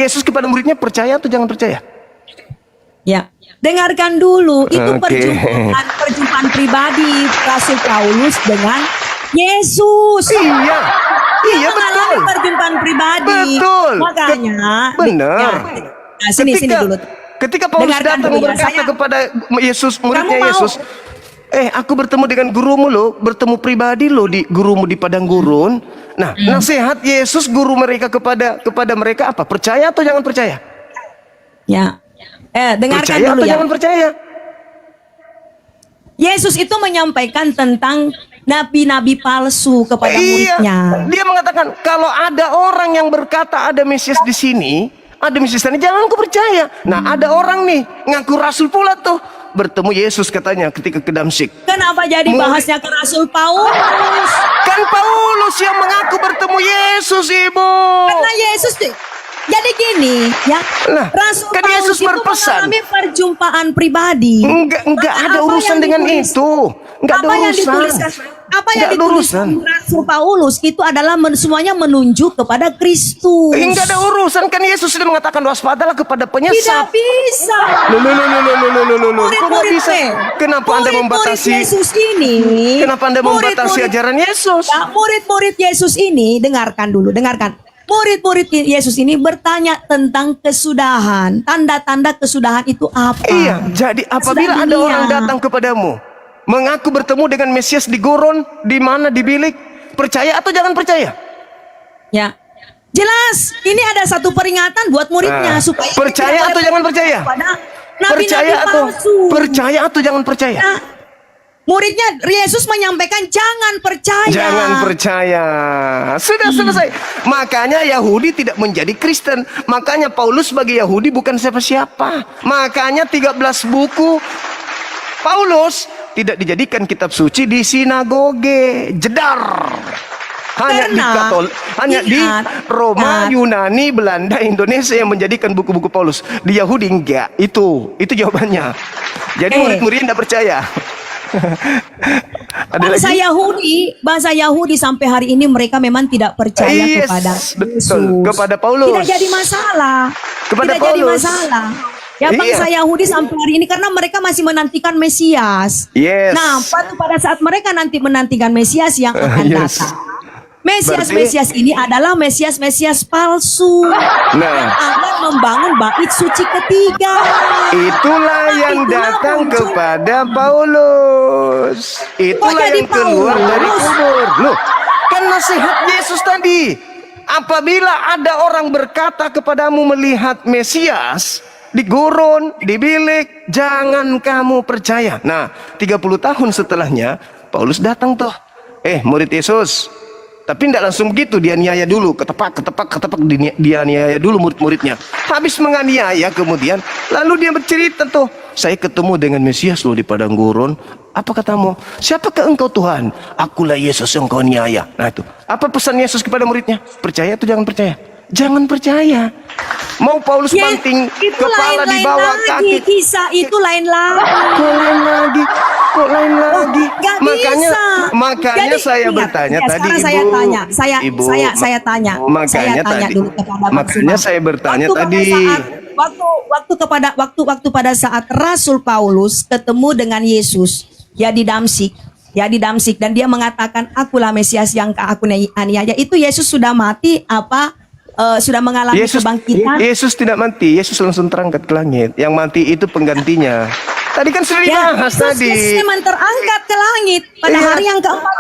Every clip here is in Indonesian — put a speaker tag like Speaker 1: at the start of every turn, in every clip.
Speaker 1: Yesus kepada muridnya percaya atau jangan percaya?
Speaker 2: Ya, dengarkan dulu. Itu perjumpaan pribadi Rasul Paulus dengan Yesus.
Speaker 1: Iya, iya betul.
Speaker 2: Perjumpaan pribadi.
Speaker 1: Betul.
Speaker 2: Makanya.
Speaker 1: Benar.
Speaker 2: Nah, sini dulu.
Speaker 1: Ketika Paulus datang berkata kepada Yesus, muridnya Yesus, aku bertemu dengan gurumu lo, bertemu pribadi lo di gurumu di padang gurun. Nah, nasihat Yesus guru mereka kepada mereka apa? Percaya atau jangan percaya?
Speaker 2: Ya. Dengarkan
Speaker 1: percaya
Speaker 2: dulu
Speaker 1: atau
Speaker 2: ya.
Speaker 1: jangan percaya?
Speaker 2: Yesus itu menyampaikan tentang nabi-nabi palsu kepada muridnya.
Speaker 1: Dia mengatakan kalau ada orang yang berkata ada Mesias di sini, ada Mesias di sana, jangan kau percaya. Nah, ada orang nih ngaku rasul pula tuh. Bertemu Yesus katanya ketika ke Damsyik.
Speaker 2: Kenapa jadi bahasnya ke Rasul Paulus?
Speaker 1: Kan Paulus yang mengaku bertemu Yesus, Ibu.
Speaker 2: Karena Yesus jadi gini ya.
Speaker 1: Nah,
Speaker 2: Rasul
Speaker 1: kan
Speaker 2: Paulus
Speaker 1: Yesus
Speaker 2: itu
Speaker 1: berpesan.
Speaker 2: mengalami perjumpaan pribadi.
Speaker 1: Enggak ada urusan dengan itu. Enggak ada urusan.
Speaker 2: Apa yang dituliskan Rasul Paulus itu adalah semuanya menunjuk kepada Kristus.
Speaker 1: Enggak ada urusan, kan Yesus sudah mengatakan waspadalah kepada penyesat.
Speaker 2: Tidak bisa.
Speaker 1: Kok nggak bisa? Kenapa Anda membatasi
Speaker 2: Yesus ini?
Speaker 1: Kenapa Anda membatasi ajaran Yesus?
Speaker 2: Ya, murid-murid Yesus ini, dengarkan dulu, dengarkan. Murid-murid Yesus ini bertanya tentang kesudahan. Tanda-tanda kesudahan itu apa?
Speaker 1: Iya, jadi apabila ada orang datang kepadamu mengaku bertemu dengan Mesias di gurun, di mana, di bilik, percaya atau jangan percaya?
Speaker 2: Ya, jelas. Ini ada satu peringatan buat muridnya supaya
Speaker 1: percaya atau jangan percaya? Percaya atau jangan percaya?
Speaker 2: Nah, muridnya Yesus menyampaikan jangan percaya.
Speaker 1: Jangan percaya. Sudah selesai. Makanya Yahudi tidak menjadi Kristen. Makanya Paulus bagi Yahudi bukan siapa-siapa. Makanya 13 buku Paulus tidak dijadikan kitab suci di sinagoge. Jedar. Hanya di Roma, Yunani, Belanda, Indonesia yang menjadikan buku-buku Paulus. Di Yahudi enggak. Itu jawabannya. Jadi murid-murid tidak percaya.
Speaker 2: Bangsa Yahudi sampai hari ini mereka memang tidak percaya kepada Yesus.
Speaker 1: Kepada Paulus.
Speaker 2: Tidak jadi masalah. Jadi masalah. Ya, bangsa Yahudi sampai hari ini karena mereka masih menantikan Mesias.
Speaker 1: Yes.
Speaker 2: Nah, pada saat mereka nanti menantikan Mesias yang akan datang. Mesias ini adalah Mesias palsu.
Speaker 1: Nah,
Speaker 2: akan membangun bait suci ketiga.
Speaker 1: Itulah yang datang kepada Paulus. Itulah yang keluar dari kubur. Loh, kan nasihat Yesus tadi. Apabila ada orang berkata kepadamu melihat Mesias di gurun, di bilik, jangan kamu percaya. Nah, 30 tahun setelahnya Paulus datang tuh. Murid Yesus. Tapi tidak langsung begitu, dia niaya dulu, ketepak, dia niaya dulu murid-muridnya. Habis menganiaya kemudian, lalu dia bercerita tuh, saya ketemu dengan Mesias loh di padang gurun. Apa katamu? Siapakah engkau Tuhan? Akulah Yesus yang kau niaya. Nah itu, apa pesan Yesus kepada muridnya? Percaya atau jangan percaya? Jangan percaya. Mau Paulus banting kepala di bawah kaki.
Speaker 2: Kisah itu lain lagi.
Speaker 1: Kok lain lagi? Makanya saya bertanya tadi, Ibu.
Speaker 2: Saya tanya.
Speaker 1: Makanya saya bertanya tadi.
Speaker 2: Waktu pada saat Rasul Paulus ketemu dengan Yesus ya di Damsyik. Dan dia mengatakan akulah Mesias yang aku aniaya. Itu Yesus sudah mati sudah mengalami kebangkitan.
Speaker 1: Yesus tidak mati, Yesus langsung terangkat ke langit. Yang mati itu penggantinya. Tadi kan sudah dibahas tadi.
Speaker 2: Yesus memang terangkat ke langit pada hari yang keempat.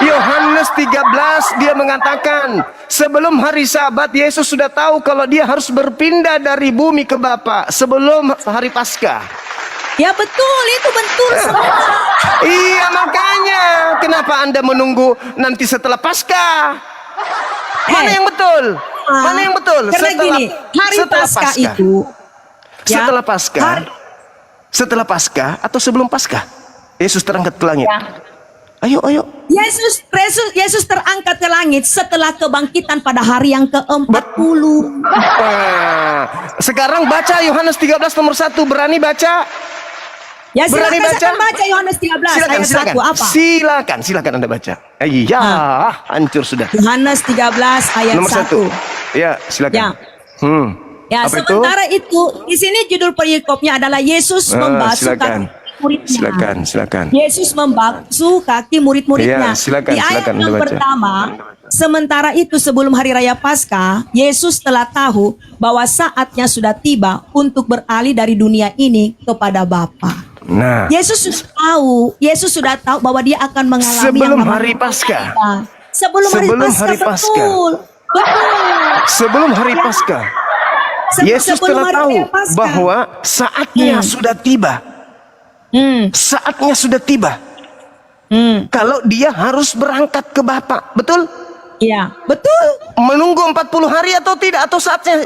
Speaker 1: Yohanes 13 dia mengatakan, sebelum hari Sabat Yesus sudah tahu kalau dia harus berpindah dari bumi ke Bapa sebelum hari Paskah.
Speaker 2: Ya betul, itu betul semua.
Speaker 1: Iya, makanya kenapa Anda menunggu nanti setelah Paskah? Mana yang betul? Mana yang betul?
Speaker 2: Karena gini, hari Paskah itu
Speaker 1: setelah Paskah atau sebelum Paskah? Yesus terangkat ke langit. Ayo.
Speaker 2: Yesus terangkat ke langit setelah kebangkitan pada hari yang ke-40.
Speaker 1: Sekarang baca Yohanes 13 nomor 1, berani baca?
Speaker 2: Ya, silakan baca Yohanes 13 ayat 1 apa?
Speaker 1: Silakan Anda baca. Iya, hancur sudah.
Speaker 2: Yohanes 13 ayat
Speaker 1: nomor 1. Ya, silakan.
Speaker 2: Ya,
Speaker 1: Apa itu?
Speaker 2: sementara itu di sini judul perikopnya adalah Yesus membasuh
Speaker 1: silakan.
Speaker 2: kaki murid-muridnya.
Speaker 1: Silakan.
Speaker 2: Yesus membasuh kaki murid-muridnya.
Speaker 1: Iya, silakan,
Speaker 2: Di ayat
Speaker 1: silakan,
Speaker 2: yang
Speaker 1: Anda baca.
Speaker 2: pertama, sementara itu sebelum hari raya Paskah, Yesus telah tahu bahwa saatnya sudah tiba untuk beralih dari dunia ini kepada Bapa.
Speaker 1: Nah,
Speaker 2: Yesus sudah tahu bahwa dia akan mengalami
Speaker 1: sebelum
Speaker 2: yang namanya
Speaker 1: hari Paskah.
Speaker 2: Sebelum
Speaker 1: Sebelum
Speaker 2: hari
Speaker 1: hari
Speaker 2: Paskah,
Speaker 1: Paskah.
Speaker 2: betul. Betul.
Speaker 1: Sebelum hari Paskah, Yesus
Speaker 2: Sebelum
Speaker 1: telah
Speaker 2: hari
Speaker 1: tahu
Speaker 2: raya Paskah.
Speaker 1: bahwa saatnya sudah tiba. Saatnya sudah tiba. Kalau dia harus berangkat ke Bapa, betul?
Speaker 2: Iya, betul.
Speaker 1: Menunggu 40 hari atau tidak, atau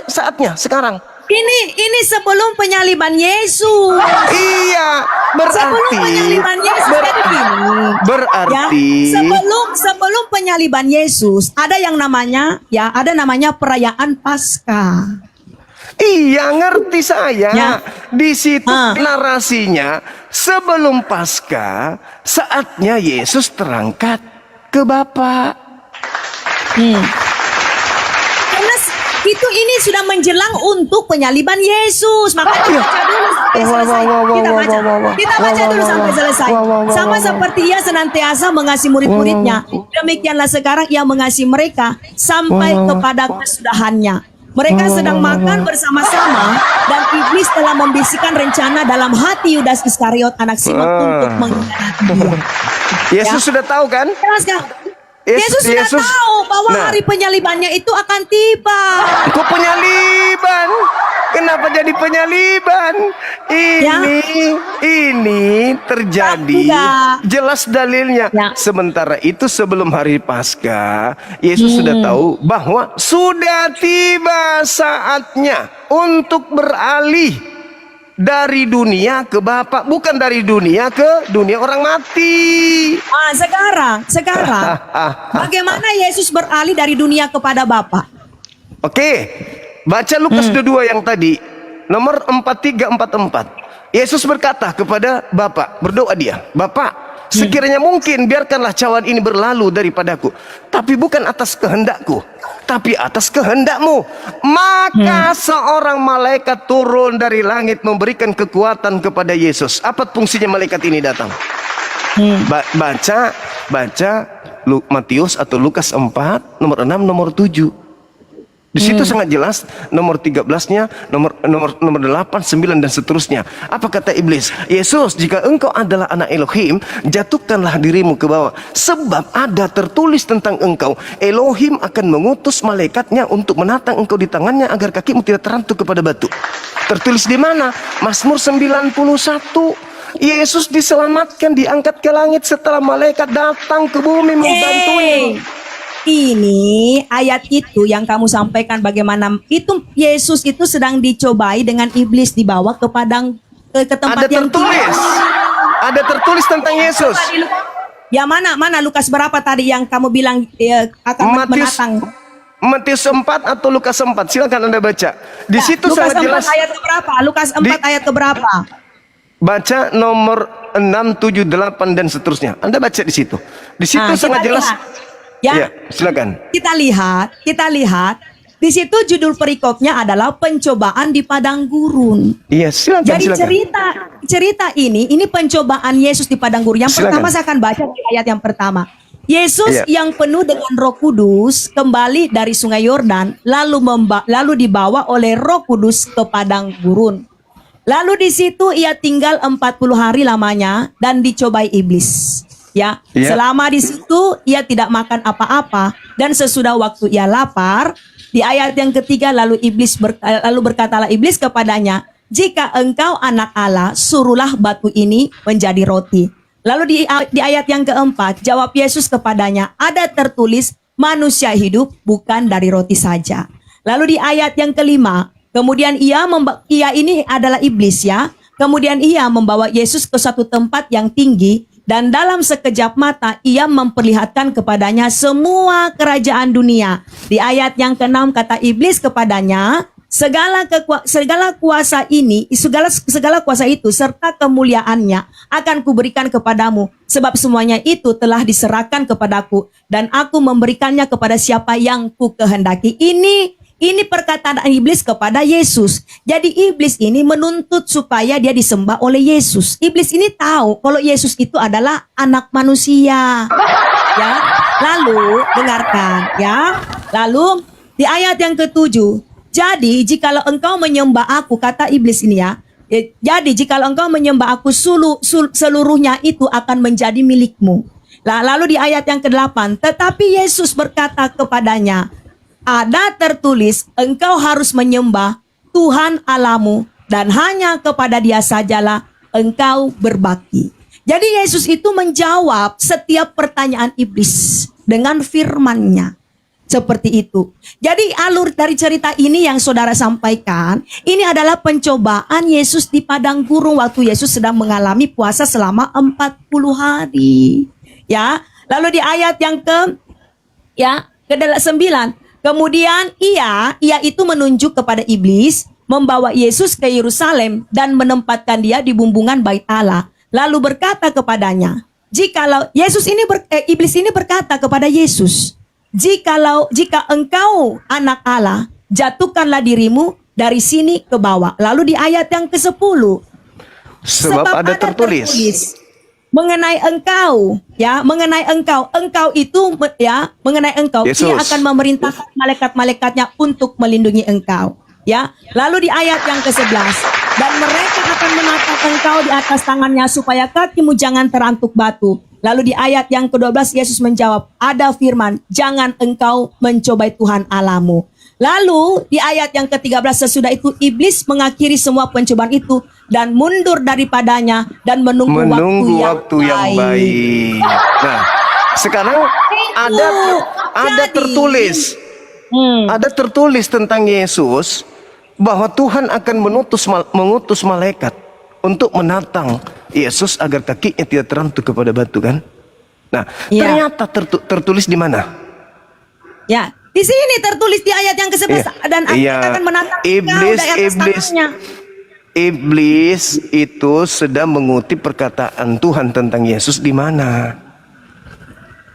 Speaker 1: saatnya sekarang?
Speaker 2: Ini sebelum penyaliban Yesus.
Speaker 1: Iya,
Speaker 2: Sebelum penyaliban Yesus jadi gini.
Speaker 1: berarti
Speaker 2: Ya, sebelum penyaliban Yesus ada namanya perayaan Paskah.
Speaker 1: iya, ngerti saya.
Speaker 2: Ya.
Speaker 1: Di situ
Speaker 2: Ah.
Speaker 1: narasinya sebelum Paskah, saatnya Yesus terangkat ke Bapa.
Speaker 2: Karena ini sudah menjelang untuk penyaliban Yesus. Makanya baca dulu sampai selesai. Kita baca dulu sampai selesai. Sama seperti ia senantiasa mengasihi murid-muridnya, demikianlah sekarang ia mengasihi mereka sampai kepada kesudahannya. Mereka sedang makan bersama-sama dan iblis telah membisikkan rencana dalam hati Yudas Iskariot anak Simon untuk mengkhianati dia.
Speaker 1: Yesus sudah tahu kan?
Speaker 2: Jelas nggak? Yesus sudah tahu bahwa
Speaker 1: Nah.
Speaker 2: hari penyalibannya itu akan tiba.
Speaker 1: Kok penyaliban? Kenapa jadi penyaliban? Ini terjadi.
Speaker 2: Enggak.
Speaker 1: Jelas dalilnya.
Speaker 2: Ya.
Speaker 1: Sementara itu sebelum hari Paskah, Yesus sudah tahu bahwa sudah tiba saatnya untuk beralih dari dunia ke Bapa, bukan dari dunia ke dunia orang mati.
Speaker 2: Sekarang bagaimana Yesus beralih dari dunia kepada Bapa?
Speaker 1: Oke, baca Lukas 22 yang tadi, nomor 4344. Yesus berkata kepada Bapa, berdoa dia, Bapa, sekiranya mungkin biarkanlah cawan ini berlalu daripadaku, tapi bukan atas kehendakku, tapi atas kehendakmu. Maka seorang malaikat turun dari langit memberikan kekuatan kepada Yesus. Apa fungsinya malaikat ini datang? Baca Matius atau Lukas 4 nomor 6 nomor 7. Di situ sangat jelas nomor 13-nya, nomor 8, 9 dan seterusnya. Apa kata iblis? Yesus, jika engkau adalah anak Elohim, jatuhkanlah dirimu ke bawah. Sebab ada tertulis tentang engkau, Elohim akan mengutus malaikatnya untuk menatang engkau di tangannya agar kakimu tidak terantuk kepada batu. Tertulis di mana? Mazmur 91. Yesus diselamatkan, diangkat ke langit setelah malaikat datang ke bumi membantunya.
Speaker 2: Ini ayat itu yang kamu sampaikan bagaimana itu Yesus itu sedang dicobai dengan iblis dibawa ke padang ke tempat
Speaker 1: Ada
Speaker 2: yang
Speaker 1: tertulis. Ada tertulis tentang Yesus.
Speaker 2: Ya mana Lukas berapa tadi yang kamu bilang akan menatang?
Speaker 1: Matius 4 atau Lukas 4, silakan Anda baca. Di situ
Speaker 2: Lukas
Speaker 1: sangat
Speaker 2: 4
Speaker 1: jelas.
Speaker 2: ayat keberapa? Lukas 4 ayat keberapa?
Speaker 1: Baca nomor 6, 7, 8 dan seterusnya. Anda baca di situ. Di situ sangat jelas.
Speaker 2: Ya,
Speaker 1: silakan.
Speaker 2: Kita lihat. Di situ judul perikopnya adalah pencobaan di padang gurun.
Speaker 1: Iya, silakan.
Speaker 2: Jadi cerita ini pencobaan Yesus di padang gurun. Yang pertama saya akan baca di ayat yang pertama. Yesus yang penuh dengan Roh Kudus kembali dari Sungai Yordan lalu dibawa oleh Roh Kudus ke padang gurun. Lalu di situ ia tinggal 40 hari lamanya dan dicobai iblis. Selama di situ ia tidak makan apa-apa dan sesudah waktu ia lapar, di ayat yang ketiga lalu berkatalah iblis kepadanya, jika engkau anak Allah, suruhlah batu ini menjadi roti. Lalu di ayat yang keempat jawab Yesus kepadanya, ada tertulis manusia hidup bukan dari roti saja. Lalu di ayat yang kelima, kemudian ia ini adalah iblis kemudian ia membawa Yesus ke satu tempat yang tinggi. Dan dalam sekejap mata ia memperlihatkan kepadanya semua kerajaan dunia. Di ayat yang ke-6 kata iblis kepadanya, segala kuasa itu serta kemuliaannya akan kuberikan kepadamu, sebab semuanya itu telah diserahkan kepadaku dan aku memberikannya kepada siapa yang ku kehendaki. Ini perkataan iblis kepada Yesus. Jadi iblis ini menuntut supaya dia disembah oleh Yesus. Iblis ini tahu kalau Yesus itu adalah anak manusia. Ya. Lalu dengarkan ya. Lalu di ayat yang ke-7. Jadi jikalau engkau menyembah aku, kata iblis ini ya. Jadi jikalau engkau menyembah aku, seluruhnya itu akan menjadi milikmu. Lalu di ayat yang ke-8, tetapi Yesus berkata kepadanya, ada tertulis, engkau harus menyembah Tuhan Allahmu dan hanya kepada Dia sajalah engkau berbakti. Jadi Yesus itu menjawab setiap pertanyaan iblis dengan firman-Nya. Seperti itu. Jadi alur dari cerita ini yang saudara sampaikan, ini adalah pencobaan Yesus di padang gurun waktu Yesus sedang mengalami puasa selama 40 hari. Ya, lalu di ayat yang ke-9, kemudian ia itu menunjuk kepada iblis, membawa Yesus ke Yerusalem dan menempatkan dia di bumbungan bait Allah. Lalu berkata kepadanya, iblis ini berkata kepada Yesus, jika engkau anak Allah, jatuhkanlah dirimu dari sini ke bawah. Lalu di ayat yang ke-10,
Speaker 1: sebab ada tertulis
Speaker 2: mengenai engkau,
Speaker 1: Yesus.
Speaker 2: Ia akan memerintahkan malaikat-malaikatnya untuk melindungi engkau. Ya, lalu di ayat yang ke-11, dan mereka akan menatap engkau di atas tangannya supaya kakimu jangan terantuk batu. Lalu di ayat yang ke-12 Yesus menjawab, ada firman, jangan engkau mencobai Tuhan Allahmu. Lalu di ayat yang ke-13 sesudah itu iblis mengakhiri semua pencobaan itu dan mundur daripadanya dan menunggu waktu yang baik.
Speaker 1: Nah, sekarang ada tertulis. Ada tertulis tentang Yesus bahwa Tuhan akan mengutus malaikat untuk menatang Yesus agar kakinya tidak terantuk kepada batu, kan? Nah, ternyata tertulis di mana?
Speaker 2: Ya, di sini tertulis di ayat yang ke-11 dan akan menatang
Speaker 1: Iblis itu sedang mengutip perkataan Tuhan tentang Yesus di mana?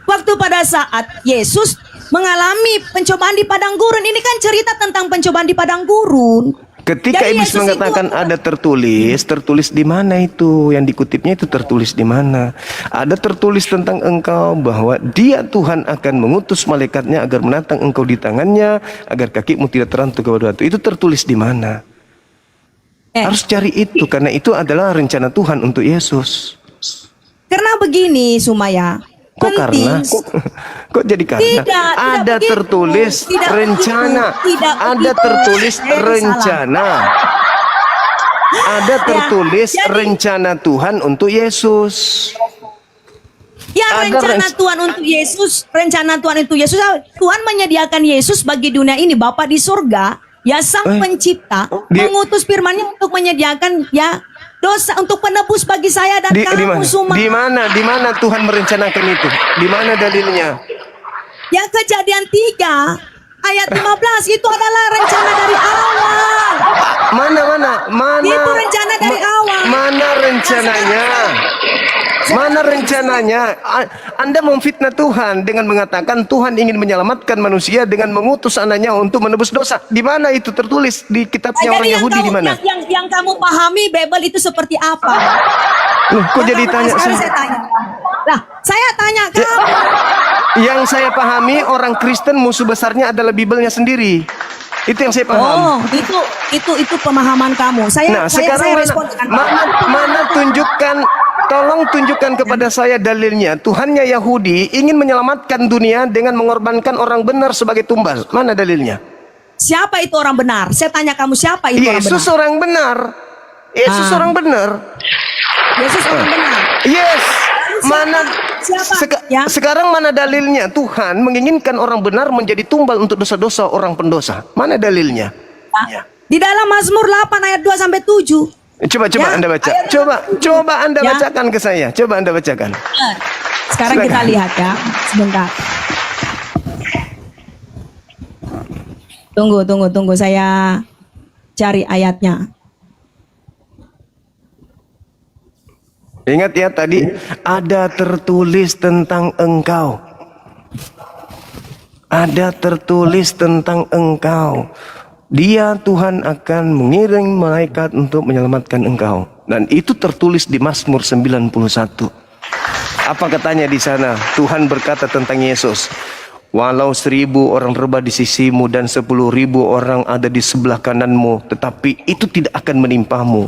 Speaker 2: Waktu pada saat Yesus mengalami pencobaan di padang gurun. Ini kan cerita tentang pencobaan di padang gurun.
Speaker 1: Ketika
Speaker 2: Jadi
Speaker 1: iblis
Speaker 2: Yesus
Speaker 1: mengatakan ada tertulis di mana itu? Yang dikutipnya itu tertulis di mana? Ada tertulis tentang engkau bahwa Dia Tuhan akan mengutus malaikatnya agar menatang engkau di tangannya agar kakimu tidak terantuk kepada batu. Itu tertulis di mana? Harus cari itu karena itu adalah rencana Tuhan untuk Yesus.
Speaker 2: Karena begini Sumaya.
Speaker 1: Kok karena? Kok jadi karena? Ada tertulis rencana. Ada tertulis rencana. Ada tertulis rencana Tuhan untuk Yesus.
Speaker 2: Ya, rencana Tuhan untuk Yesus, Tuhan menyediakan Yesus bagi dunia ini, Bapa di surga, ya Sang Pencipta, mengutus firman-Nya untuk menyediakan dosa untuk penebus bagi saya dan kamu semua.
Speaker 1: Di mana Tuhan merencanakan itu? Di mana dalilnya?
Speaker 2: Yang Kejadian 3 ayat 15 itu adalah rencana dari awal.
Speaker 1: Mana?
Speaker 2: Itu rencana dari awal.
Speaker 1: Mana rencananya? Mana rencananya? Anda memfitnah Tuhan dengan mengatakan Tuhan ingin menyelamatkan manusia dengan mengutus anaknya untuk menebus dosa. Di mana itu tertulis di kitabnya orang Yahudi di mana?
Speaker 2: Yang kamu pahami Bible itu seperti apa?
Speaker 1: Loh, kok jadi tanya
Speaker 2: saya tanya. Lah, saya tanya kamu.
Speaker 1: Yang saya pahami orang Kristen musuh besarnya adalah Biblenya sendiri. Itu yang saya paham.
Speaker 2: Oh, itu pemahaman kamu. Saya respon
Speaker 1: mana tolong tunjukkan kepada saya dalilnya. Tuhannya Yahudi ingin menyelamatkan dunia dengan mengorbankan orang benar sebagai tumbal. Mana dalilnya?
Speaker 2: Siapa itu orang benar? Saya tanya kamu, siapa itu
Speaker 1: Yesus orang benar? Yesus orang benar.
Speaker 2: Yesus orang benar.
Speaker 1: Yes. Sekarang mana dalilnya Tuhan menginginkan orang benar menjadi tumbal untuk dosa-dosa orang pendosa? Mana dalilnya?
Speaker 2: Di dalam Mazmur 8 ayat 2 sampai 7.
Speaker 1: Coba Anda baca. Coba Anda bacakan ke saya. Coba Anda bacakan.
Speaker 2: Sekarang kita lihat ya. Sebentar. Tunggu. Saya cari ayatnya.
Speaker 1: Ingat ya tadi ada tertulis tentang engkau. ada tertulis tentang engkau. Dia Tuhan akan mengiring malaikat untuk menyelamatkan engkau. Dan itu tertulis di Mazmur 91. Apa katanya di sana? Tuhan berkata tentang Yesus. Walau 1000 orang rebah di sisimu dan 10.000 orang ada di sebelah kananmu, tetapi itu tidak akan menimpamu.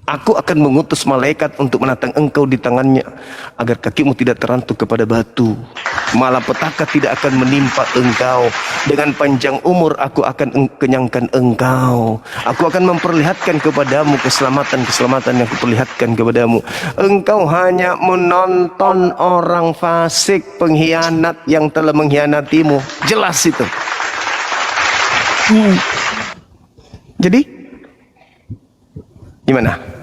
Speaker 1: Aku akan mengutus malaikat untuk menatang engkau di tangannya, agar kakimu tidak terantuk kepada batu. Malapetaka tidak akan menimpa engkau. Dengan panjang umur aku akan kenyangkan engkau. Aku akan memperlihatkan kepadamu keselamatan-keselamatan yang kuperlihatkan kepadamu. Engkau hanya menonton orang fasik, pengkhianat yang telah mengkhianatimu. Jelas itu. Jadi gimana?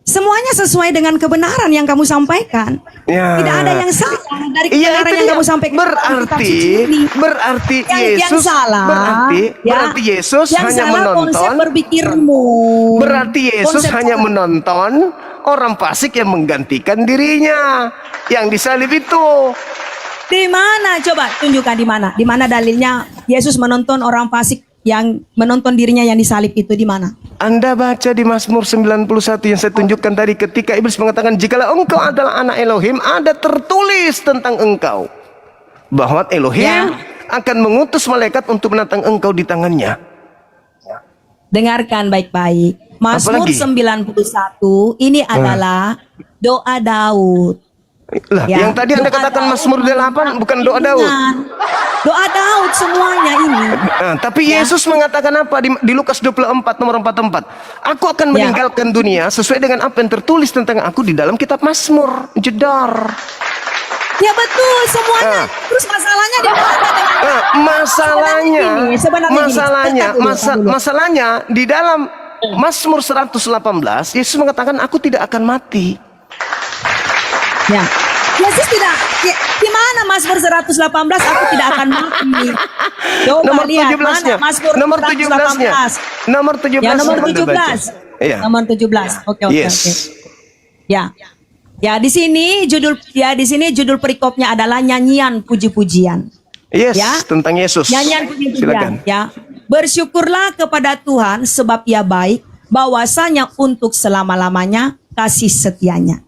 Speaker 2: Semuanya sesuai dengan kebenaran yang kamu sampaikan.
Speaker 1: Ya.
Speaker 2: Tidak ada yang salah dari
Speaker 1: Iya,
Speaker 2: kebenaran
Speaker 1: itu
Speaker 2: yang
Speaker 1: dia.
Speaker 2: kamu sampaikan.
Speaker 1: Berarti
Speaker 2: yang
Speaker 1: Yesus
Speaker 2: salah.
Speaker 1: berarti Yesus
Speaker 2: yang
Speaker 1: hanya
Speaker 2: salah konsep
Speaker 1: menonton.
Speaker 2: berpikirmu.
Speaker 1: Berarti Yesus
Speaker 2: Konsep
Speaker 1: hanya
Speaker 2: salah.
Speaker 1: menonton orang fasik yang menggantikan dirinya, yang disalib itu.
Speaker 2: Di mana? Coba tunjukkan di mana? Di mana dalilnya Yesus menonton orang fasik yang menonton dirinya yang disalib itu di mana?
Speaker 1: Anda baca di Mazmur 91 yang saya tunjukkan tadi, ketika iblis mengatakan, jikalau engkau adalah anak Elohim, ada tertulis tentang engkau bahwa Elohim akan mengutus malaikat untuk menatang engkau di tangannya.
Speaker 2: Dengarkan baik-baik. Mazmur
Speaker 1: Apalagi?
Speaker 2: 91 ini adalah doa Daud.
Speaker 1: Lah,
Speaker 2: Ya,
Speaker 1: yang tadi Anda
Speaker 2: doa
Speaker 1: katakan
Speaker 2: Daud
Speaker 1: Mazmur 8 bukan doa Daud.
Speaker 2: Doa Daud semuanya ini.
Speaker 1: Tapi Yesus mengatakan apa di Lukas 24 nomor 44? Aku akan meninggalkan dunia sesuai dengan apa yang tertulis tentang aku di dalam kitab Mazmur. Jedar.
Speaker 2: Ya betul semuanya. Terus masalahnya di mana?
Speaker 1: Masalahnya di dalam Mazmur 118 Yesus mengatakan aku tidak akan mati.
Speaker 2: Ya. Yesus tidak di mana Mazmur 118 aku tidak akan mati. Coba
Speaker 1: Nomor
Speaker 2: lihat
Speaker 1: 17-nya.
Speaker 2: mana Mazmur
Speaker 1: Nomor 17-nya.
Speaker 2: 118.
Speaker 1: Nomor 17.
Speaker 2: Ya nomor
Speaker 1: Anda baca.
Speaker 2: 17.
Speaker 1: Iya.
Speaker 2: Nomor 17. Oke.
Speaker 1: Yes.
Speaker 2: Ya. Ya di sini judul perikopnya adalah nyanyian puji-pujian.
Speaker 1: Yes,
Speaker 2: Ya.
Speaker 1: tentang Yesus.
Speaker 2: Nyanyian puji-pujian.
Speaker 1: Silakan.
Speaker 2: Ya. Bersyukurlah kepada Tuhan sebab Ia baik, bahwasanya untuk selama-lamanya kasih setianya.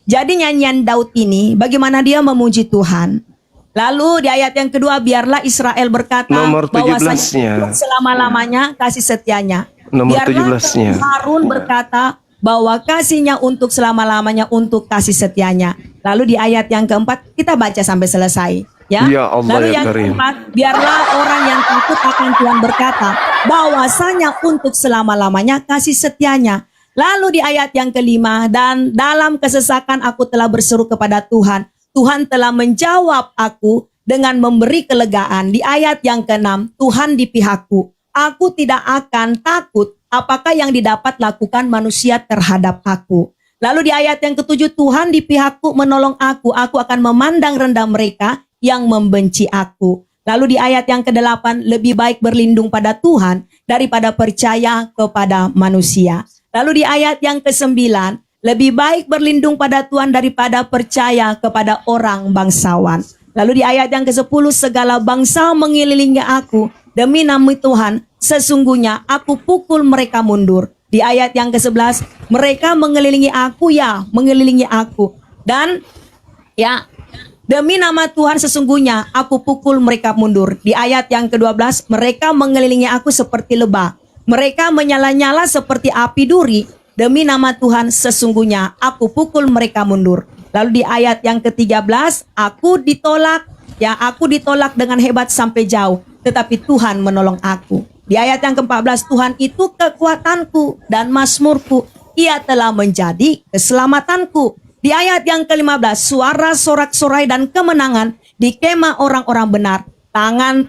Speaker 2: Jadi nyanyian Daud ini bagaimana dia memuji Tuhan. Lalu di ayat yang kedua, biarlah Israel berkata
Speaker 1: Nomor
Speaker 2: bahwasanya
Speaker 1: 17-nya.
Speaker 2: untuk selama-lamanya kasih setianya.
Speaker 1: Nomor
Speaker 2: Biarlah
Speaker 1: 17-nya.
Speaker 2: Harun berkata bahwa kasihnya untuk selama-lamanya untuk kasih setianya. Lalu di ayat yang keempat kita baca sampai selesai. Ya,
Speaker 1: Ya Allah,
Speaker 2: lalu
Speaker 1: ya
Speaker 2: yang
Speaker 1: Karim.
Speaker 2: keempat, biarlah orang yang takut akan Tuhan berkata bahwasanya untuk selama-lamanya kasih setianya. Lalu di ayat yang kelima, dan dalam kesesakan aku telah berseru kepada Tuhan. Tuhan telah menjawab aku dengan memberi kelegaan. Di ayat yang keenam, Tuhan di pihakku. Aku tidak akan takut apakah yang didapat lakukan manusia terhadap aku. Lalu di ayat yang ketujuh, Tuhan di pihakku menolong aku. Aku akan memandang rendah mereka yang membenci aku. Lalu di ayat yang ke-8, lebih baik berlindung pada Tuhan daripada percaya kepada manusia. Lalu di ayat yang ke-9, lebih baik berlindung pada Tuhan daripada percaya kepada orang bangsawan. Lalu di ayat yang ke-10, segala bangsa mengelilingi aku, demi nama Tuhan, sesungguhnya aku pukul mereka mundur. Di ayat yang ke-11, mereka mengelilingi aku, mengelilingi aku. Dan demi nama Tuhan sesungguhnya aku pukul mereka mundur. Di ayat yang ke-12, mereka mengelilingi aku seperti lebah. Mereka menyala-nyala seperti api duri. Demi nama Tuhan sesungguhnya aku pukul mereka mundur. Lalu di ayat yang ke-13, aku ditolak dengan hebat sampai jauh, tetapi Tuhan menolong aku. Di ayat yang ke-14, Tuhan itu kekuatanku dan mazmurku. Ia telah menjadi keselamatanku. Di ayat yang ke-15, suara sorak-sorai dan kemenangan di kemah orang-orang benar. Tangan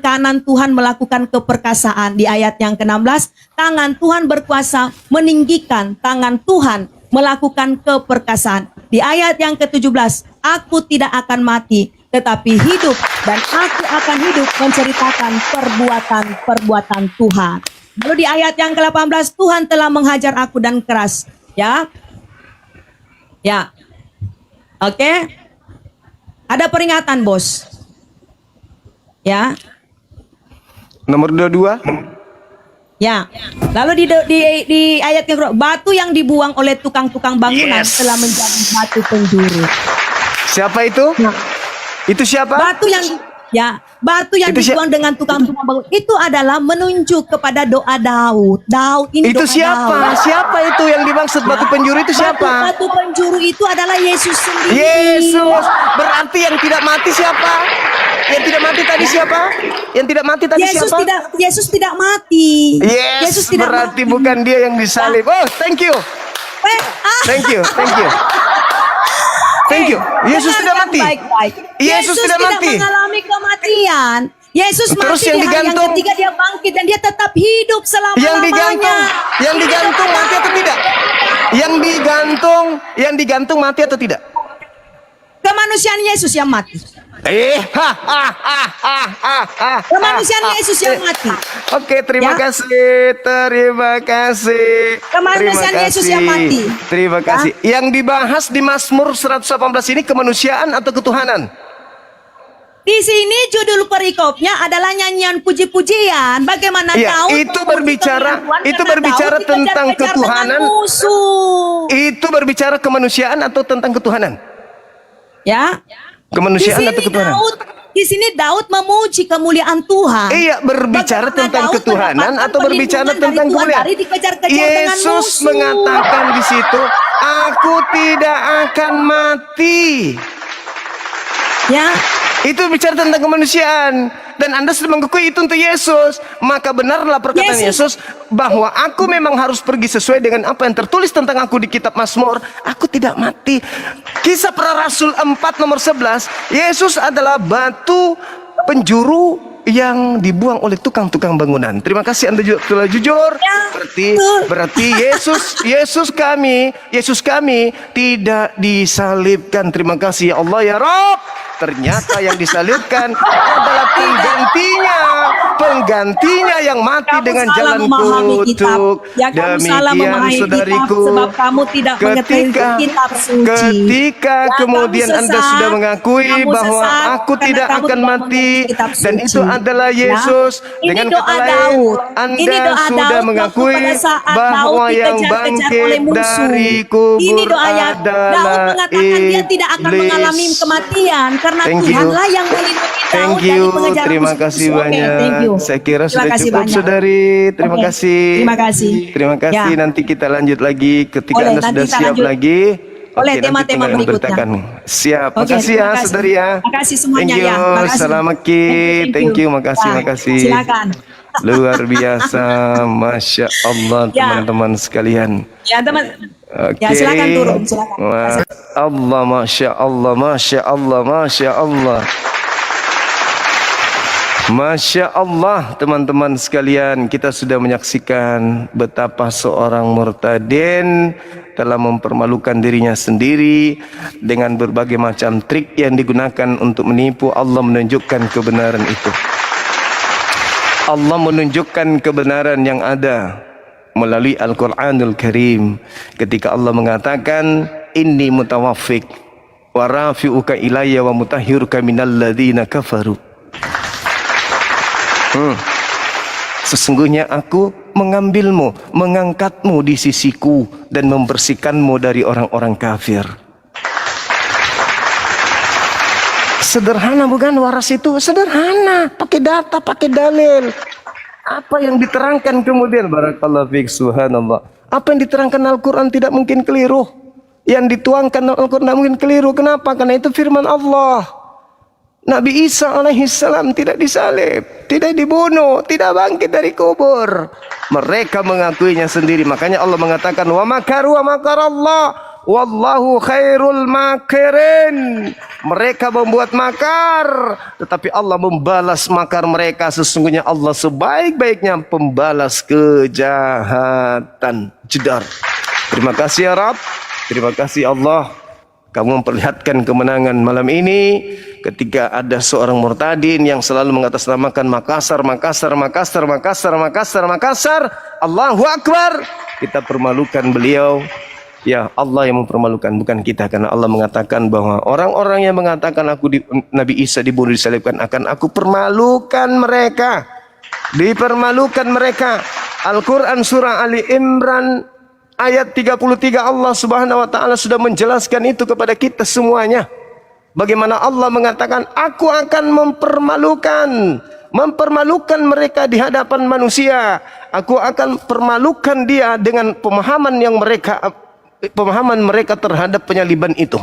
Speaker 2: kanan Tuhan melakukan keperkasaan. Di ayat yang ke-16, tangan Tuhan berkuasa meninggikan. Tangan Tuhan melakukan keperkasaan. Di ayat yang ke-17, aku tidak akan mati, tetapi hidup, dan aku akan hidup menceritakan perbuatan-perbuatan Tuhan. Lalu di ayat yang ke-18, Tuhan telah menghajar aku dan keras. Oke. Ada peringatan, bos. Ya.
Speaker 1: Nomor 22.
Speaker 2: Ya. Lalu di ayat yang kedua, batu yang dibuang oleh tukang-tukang bangunan
Speaker 1: Yes.
Speaker 2: telah menjadi batu penjuru.
Speaker 1: Siapa itu?
Speaker 2: Nah,
Speaker 1: Itu siapa?
Speaker 2: batu yang
Speaker 1: Itu
Speaker 2: dibuang dengan tukang-tukang bangunan itu adalah menunjuk kepada doa Daud. Daud ini
Speaker 1: Itu
Speaker 2: doa
Speaker 1: siapa?
Speaker 2: Daud.
Speaker 1: Siapa itu yang dimaksud batu penjuru itu siapa?
Speaker 2: Batu penjuru itu adalah Yesus sendiri.
Speaker 1: Yesus. Berarti yang tidak mati siapa? Yang tidak mati tadi siapa? Yang tidak mati tadi siapa?
Speaker 2: Yesus tidak mati.
Speaker 1: Yes,
Speaker 2: Yesus tidak
Speaker 1: berarti
Speaker 2: mati.
Speaker 1: bukan dia yang disalib. Oh, thank you. Thank you. Thank you. Yesus tidak mati.
Speaker 2: Baik-baik.
Speaker 1: Yesus tidak mati.
Speaker 2: mengalami kematian. Yesus
Speaker 1: Terus
Speaker 2: mati
Speaker 1: yang
Speaker 2: di hari yang
Speaker 1: digantung?
Speaker 2: ketiga dia bangkit dan dia tetap hidup selama-lamanya.
Speaker 1: Yang digantung mati atau tidak? Yang digantung mati atau tidak?
Speaker 2: Kemanusiaan Yesus yang mati. Kemanusiaan Yesus yang mati.
Speaker 1: Oke, terima
Speaker 2: Ya.
Speaker 1: kasih.
Speaker 2: Kemanusiaan
Speaker 1: Terima
Speaker 2: Yesus
Speaker 1: kasih.
Speaker 2: yang mati.
Speaker 1: Terima kasih. Yang dibahas di Mazmur 118 ini kemanusiaan atau ketuhanan?
Speaker 2: Di sini judul perikopnya adalah nyanyian puji-pujian. Bagaimana
Speaker 1: Iya,
Speaker 2: Daud
Speaker 1: itu
Speaker 2: memuji
Speaker 1: berbicara-
Speaker 2: Tuhan
Speaker 1: itu
Speaker 2: karena
Speaker 1: berbicara
Speaker 2: Daud
Speaker 1: tentang
Speaker 2: dikejar-kejar
Speaker 1: ketuhanan.
Speaker 2: dengan musuh.
Speaker 1: Itu berbicara kemanusiaan atau tentang ketuhanan?
Speaker 2: Ya.
Speaker 1: Kemanusiaan atau ketuhanan?
Speaker 2: Di sini Daud memuji kemuliaan Tuhan.
Speaker 1: Iya, berbicara
Speaker 2: Bagaimana
Speaker 1: tentang
Speaker 2: Daud
Speaker 1: ketuhanan
Speaker 2: mendapatkan
Speaker 1: atau berbicara
Speaker 2: perlindungan
Speaker 1: tentang
Speaker 2: dari Tuhan
Speaker 1: kemuliaan?
Speaker 2: dari dikejar-kejar dengan
Speaker 1: Yesus
Speaker 2: musuh.
Speaker 1: mengatakan di situ, aku tidak akan mati.
Speaker 2: Ya.
Speaker 1: Itu bicara tentang kemanusiaan. Dan Anda sudah mengakui itu untuk Yesus. Maka benarlah perkataan Yesus bahwa aku memang harus pergi sesuai dengan apa yang tertulis tentang aku di kitab Mazmur. Aku tidak mati. Kisah Para Rasul 4 nomor 11. Yesus adalah batu penjuru yang dibuang oleh tukang-tukang bangunan. Terima kasih Anda telah jujur.
Speaker 2: Ya,
Speaker 1: Berarti Yesus kami tidak disalibkan. Terima kasih ya Allah ya Rob. Ternyata yang disalibkan adalah penggantinya yang mati
Speaker 2: Kamu
Speaker 1: dengan
Speaker 2: salah
Speaker 1: jalan
Speaker 2: memahami kitab.
Speaker 1: kutuk.
Speaker 2: Ya, kamu salah memahami
Speaker 1: saudariku,
Speaker 2: kitab sebab kamu tidak mengetahui kitab suci.
Speaker 1: ketika
Speaker 2: Ya,
Speaker 1: kemudian
Speaker 2: kamu
Speaker 1: Anda
Speaker 2: sesat,
Speaker 1: sudah mengakui
Speaker 2: kamu
Speaker 1: bahwa
Speaker 2: sesat
Speaker 1: aku
Speaker 2: karena
Speaker 1: tidak
Speaker 2: kamu
Speaker 1: akan
Speaker 2: tidak
Speaker 1: mati
Speaker 2: mengerti kitab
Speaker 1: dan
Speaker 2: suci.
Speaker 1: itu adalah
Speaker 2: Ya.
Speaker 1: Yesus.
Speaker 2: Ini
Speaker 1: Dengan
Speaker 2: doa
Speaker 1: kata lain,
Speaker 2: Daud.
Speaker 1: Anda
Speaker 2: Ini doa
Speaker 1: sudah
Speaker 2: Daud
Speaker 1: mengakui
Speaker 2: waktu pada saat
Speaker 1: bahwa
Speaker 2: Daud
Speaker 1: yang
Speaker 2: dikejar-kejar
Speaker 1: bangkit
Speaker 2: oleh musuh.
Speaker 1: dari kubur
Speaker 2: Ini doanya Daud
Speaker 1: adalah
Speaker 2: mengatakan dia tidak akan
Speaker 1: iblis.
Speaker 2: mengalami kematian karena
Speaker 1: Thank you.
Speaker 2: Tuhanlah yang melindungi Daud
Speaker 1: Thank
Speaker 2: dari
Speaker 1: you,
Speaker 2: pengejaran
Speaker 1: terima
Speaker 2: musuh.
Speaker 1: kasih
Speaker 2: Oke,
Speaker 1: banyak.
Speaker 2: thank you.
Speaker 1: Saya kira
Speaker 2: Terima
Speaker 1: sudah
Speaker 2: kasih
Speaker 1: cukup,
Speaker 2: banyak.
Speaker 1: saudari. Terima
Speaker 2: Oke,
Speaker 1: kasih.
Speaker 2: terima kasih.
Speaker 1: Terima kasih.
Speaker 2: Ya.
Speaker 1: Nanti kita lanjut lagi ketika
Speaker 2: Boleh,
Speaker 1: Anda
Speaker 2: nanti
Speaker 1: sudah
Speaker 2: kita
Speaker 1: siap
Speaker 2: lanjut.
Speaker 1: lagi.
Speaker 2: Boleh,
Speaker 1: Oke, nanti
Speaker 2: tema-tema
Speaker 1: tinggal
Speaker 2: berikutnya.
Speaker 1: beritakan. Siap.
Speaker 2: Oke,
Speaker 1: Makasih ya,
Speaker 2: terima kasih.
Speaker 1: saudari ya.
Speaker 2: Makasih semuanya,
Speaker 1: Thank you.
Speaker 2: ya. Makasih.
Speaker 1: Selamat
Speaker 2: Thank you.
Speaker 1: Makasih,
Speaker 2: Ya,
Speaker 1: makasih.
Speaker 2: silakan.
Speaker 1: Luar biasa, masya Allah,
Speaker 2: Ya.
Speaker 1: teman-teman sekalian.
Speaker 2: Ya, teman.
Speaker 1: Oke.
Speaker 2: Ya, silakan turun, silakan.
Speaker 1: Allah, masya Allah, masya Allah, masya Allah. Masya Allah, teman-teman sekalian, kita sudah menyaksikan betapa seorang murtadin telah mempermalukan dirinya sendiri dengan berbagai macam trik yang digunakan untuk menipu. Allah menunjukkan kebenaran itu. Allah menunjukkan kebenaran yang ada melalui Al-Quranul Karim ketika Allah mengatakan inni mutawaffik wa rafi'uka ilayya wa mutahhiruka minal ladzina kafaru. Sesungguhnya aku mengambilmu, mengangkatmu di sisiku dan membersihkanmu dari orang-orang kafir. Sederhana bukan waras itu? Sederhana, pakai data, pakai dalil. Apa yang diterangkan kemudian barakallahu fiik, subhanallah. Apa yang diterangkan Al-Quran tidak mungkin keliru. Yang dituangkan Al-Quran tidak mungkin keliru. Kenapa? Karena itu firman Allah. Nabi Isa alaihissalam tidak disalib, tidak dibunuh, tidak bangkit dari kubur. Mereka mengakuinya sendiri. Makanya Allah mengatakan wa makaru wa makarallah wallahu khairul makirin. Mereka membuat makar, tetapi Allah membalas makar mereka. Sesungguhnya Allah sebaik-baiknya pembalas kejahatan. Jedar. Terima kasih ya Rabb. Terima kasih Allah. Kamu memperlihatkan kemenangan malam ini ketika ada seorang murtadin yang selalu mengatasnamakan Makassar. Allahu Akbar. Kita permalukan beliau Ya, Allah yang mempermalukan, bukan kita. Karena Allah mengatakan bahwa orang-orang yang mengatakan Nabi Isa dibunuh disalibkan, akan aku permalukan mereka. Dipermalukan mereka. Al-Quran surah Ali Imran ayat 33, Allah Subhanahu wa taala sudah menjelaskan itu kepada kita semuanya. Bagaimana Allah mengatakan, aku akan mempermalukan mereka di hadapan manusia. Aku akan permalukan dia dengan pemahaman mereka terhadap penyaliban itu.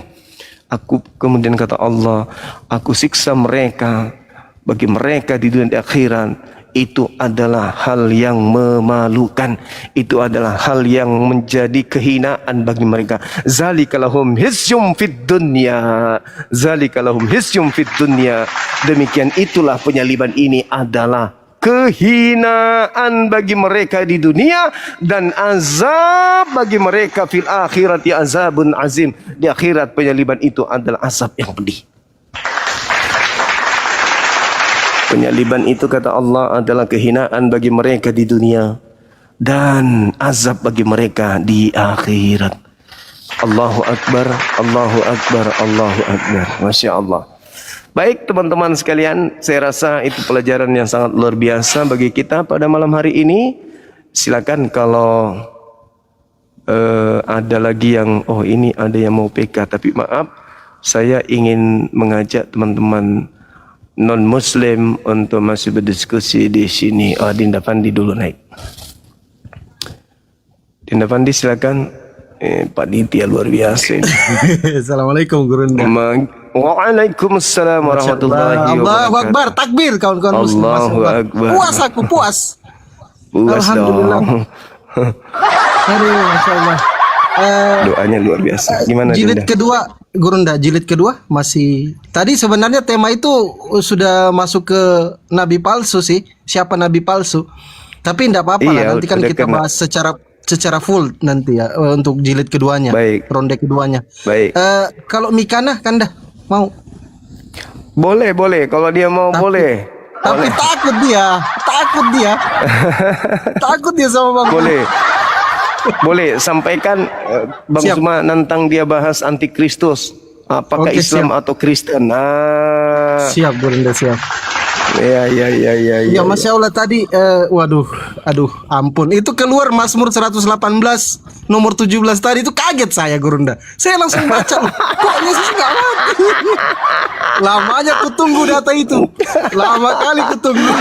Speaker 1: Kemudian kata Allah, aku siksa mereka, bagi mereka di dunia di akhirat. Itu adalah hal yang memalukan. Itu adalah hal yang menjadi kehinaan bagi mereka. Zalikalahum hisyum fid dunya. Zalikalahum hisyum fid dunya. Demikian itulah penyaliban ini adalah kehinaan bagi mereka di dunia, dan azab bagi mereka fil akhirati azabun azim. Di akhirat penyaliban itu adalah azab yang pedih. Penyaliban itu kata Allah adalah kehinaan bagi mereka di dunia dan azab bagi mereka di akhirat. Allahu Akbar, Allahu Akbar, Allahu Akbar. Masya Allah. Baik teman-teman sekalian, saya rasa itu pelajaran yang sangat luar biasa bagi kita pada malam hari ini. Silakan kalau ada lagi yang, oh ini ada yang mau PK, tapi maaf, saya ingin mengajak teman-teman non-Muslim untuk masih berdiskusi di sini. Oh, Dinda Pandi dulu naik. Dinda Pandi silakan. Pak Ditya luar biasa.
Speaker 3: Assalamualaikum Gurunda.
Speaker 1: Waalaikumsalam warahmatullahi wabarakatuh.
Speaker 3: Allahu Akbar, takbir kawan-kawan muslim.
Speaker 1: Allahu Akbar.
Speaker 3: Puas aku, puas. Alhamdulillah. Aduh, Masya Allah.
Speaker 1: Doanya luar biasa. Gimana
Speaker 3: Jilid
Speaker 1: Dinda?
Speaker 3: kedua, Gurunda, jilid kedua masih. Tadi sebenarnya tema itu sudah masuk ke nabi palsu sih. Siapa nabi palsu? Tapi enggak apa-apa lah, nanti kan kita bahas secara full nanti ya untuk jilid keduanya.
Speaker 1: Baik.
Speaker 3: Ronde keduanya.
Speaker 1: Baik.
Speaker 3: Kalau Mikana kan dah mau.
Speaker 1: Boleh. Kalau dia mau boleh.
Speaker 3: Tapi takut dia. Takut dia sama Bang.
Speaker 1: Boleh sampaikan Bang
Speaker 3: Siap.
Speaker 1: Zuma nantang dia bahas antikristus. Apakah
Speaker 3: Oke,
Speaker 1: Islam
Speaker 3: siap.
Speaker 1: atau Kristen?
Speaker 3: Siap Gurunda, siap.
Speaker 1: Ya.
Speaker 3: Ya Masya Allah tadi waduh ampun, itu keluar Mazmur 118 nomor 17 tadi, itu kaget saya Gurunda. Saya langsung baca, kok Yesus gak mati. Lamanya kutunggu data itu. Lama kali kutunggu.